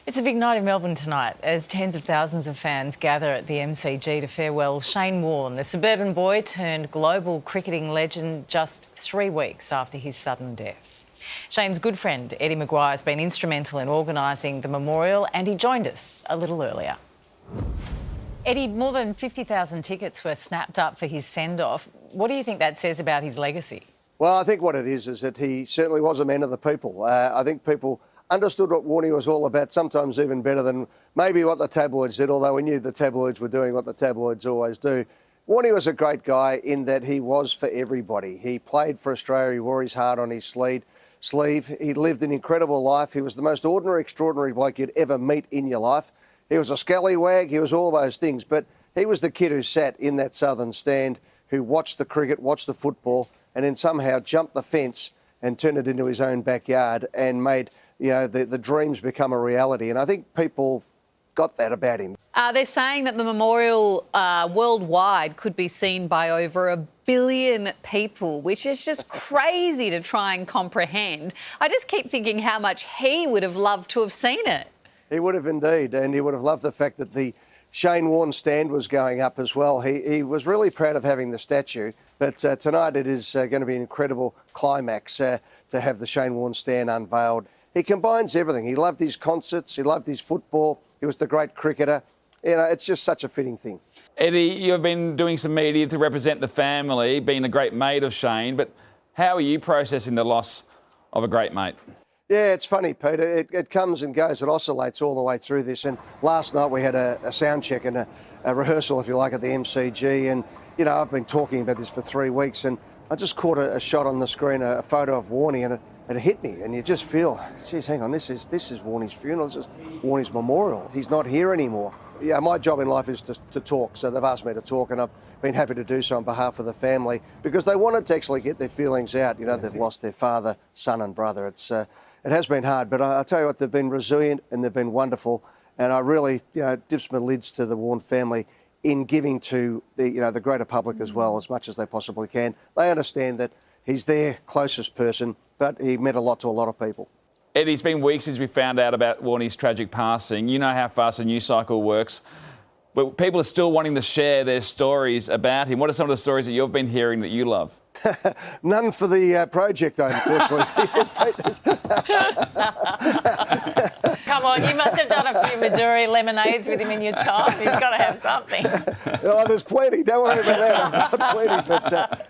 It's a big night in Melbourne tonight as tens of thousands of fans gather at the MCG to farewell Shane Warne, the suburban boy turned global cricketing legend just 3 weeks after his sudden death. Shane's good friend Eddie McGuire has been instrumental in organising the memorial and he joined us a little earlier. Eddie, more than 50,000 tickets were snapped up for his send-off. What do you think that says about his legacy? Well, I think what it is that he certainly was a man of the people. I think people understood what Warne was all about, sometimes even better than maybe what the tabloids did, although we knew the tabloids were doing what the tabloids always do. Warne was a great guy in that he was for everybody. He played for Australia, he wore his heart on his sleeve. He lived an incredible life. He was the most ordinary, extraordinary bloke you'd ever meet in your life. He was a scallywag, he was all those things, but he was the kid who sat in that southern stand, who watched the cricket, watched the football, and then somehow jumped the fence and turned it into his own backyard and made the dreams become a reality. And I think people got that about him. They're saying that the memorial worldwide could be seen by over 1 billion people, which is just crazy to try and comprehend. I just keep thinking how much he would have loved to have seen it. He would have indeed, and he would have loved the fact that the Shane Warne stand was going up as well. He was really proud of having the statue, but tonight it is going to be an incredible climax to have the Shane Warne stand unveiled. He combines everything. He loved his concerts, he loved his football, he was the great cricketer. It's just such a fitting thing. Eddie, you've been doing some media to represent the family, being a great mate of Shane, but how are you processing the loss of a great mate? Yeah, it's funny, Peter. It comes and goes. It oscillates all the way through this. And last night we had a sound check and a rehearsal, if you like, at the MCG. And, I've been talking about this for 3 weeks and I just caught a shot on the screen, a photo of Warne, and it hit me. And you just feel, geez, hang on, this is Warne's funeral. This is Warne's memorial. He's not here anymore. Yeah, my job in life is to talk. So they've asked me to talk and I've been happy to do so on behalf of the family because they wanted to actually get their feelings out. They've lost their father, son and brother. It has been hard, but I tell you what, they've been resilient and they've been wonderful. And I really, dips my lids to the Warne family in giving to the greater public as well, as much as they possibly can. They understand that he's their closest person, but he meant a lot to a lot of people. Eddie, it's been weeks since we found out about Warne's tragic passing. You know how fast a news cycle works. But people are still wanting to share their stories about him. What are some of the stories that you've been hearing that you love? None for the project, unfortunately. Come on, you must have done a few Maduri lemonades with him in your time. You've got to have something. Oh, there's plenty. Don't worry about that. I've got plenty.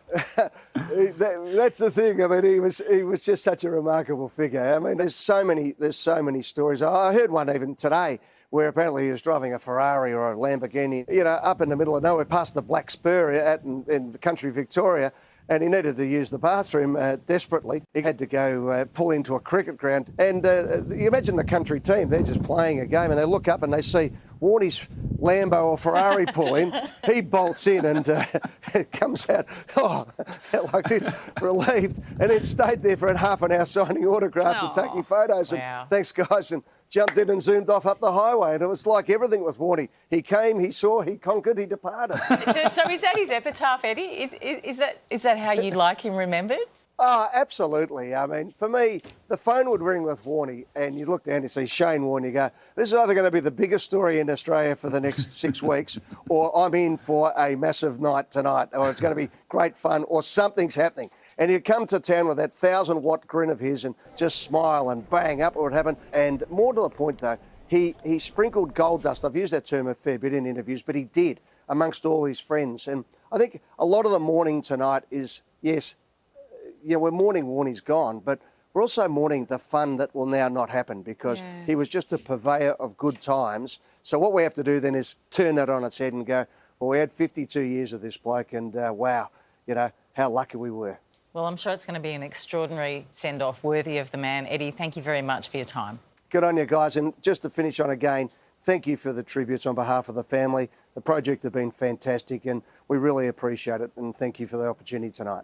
But that's the thing. I mean, he was just such a remarkable figure. I mean, there's so many stories. I heard one even today where apparently he was driving a Ferrari or a Lamborghini, up in the middle of nowhere, past the Black Spur in the country Victoria. And he needed to use the bathroom desperately. He had to go pull into a cricket ground. And you imagine the country team, they're just playing a game and they look up and they see Warnie's Lambo or Ferrari pull in. He bolts in and comes out, like this, relieved. And then stayed there for half an hour signing autographs and taking photos. Wow. And thanks, guys. And jumped in and zoomed off up the highway. And it was like everything with Warne. He came, he saw, he conquered, he departed. So is that his epitaph, Eddie? Is that how you'd like him remembered? Oh, absolutely. I mean, for me, the phone would ring with Warne and you look down and you see Shane Warne, you go, this is either going to be the biggest story in Australia for the next 6 weeks or I'm in for a massive night tonight or it's going to be great fun or something's happening. And he'd come to town with that 1,000-watt grin of his and just smile and bang, up what would happen. And more to the point, though, he sprinkled gold dust. I've used that term a fair bit in interviews, but he did amongst all his friends. And I think a lot of the mourning tonight is, yes, we're mourning Warnie's gone, but we're also mourning the fun that will now not happen because he was just a purveyor of good times. So what we have to do then is turn that on its head and go, well, we had 52 years of this bloke and wow, how lucky we were. Well, I'm sure it's going to be an extraordinary send-off worthy of the man. Eddie, thank you very much for your time. Good on you, guys. And just to finish on again, thank you for the tributes on behalf of the family. The project has been fantastic and we really appreciate it. And thank you for the opportunity tonight.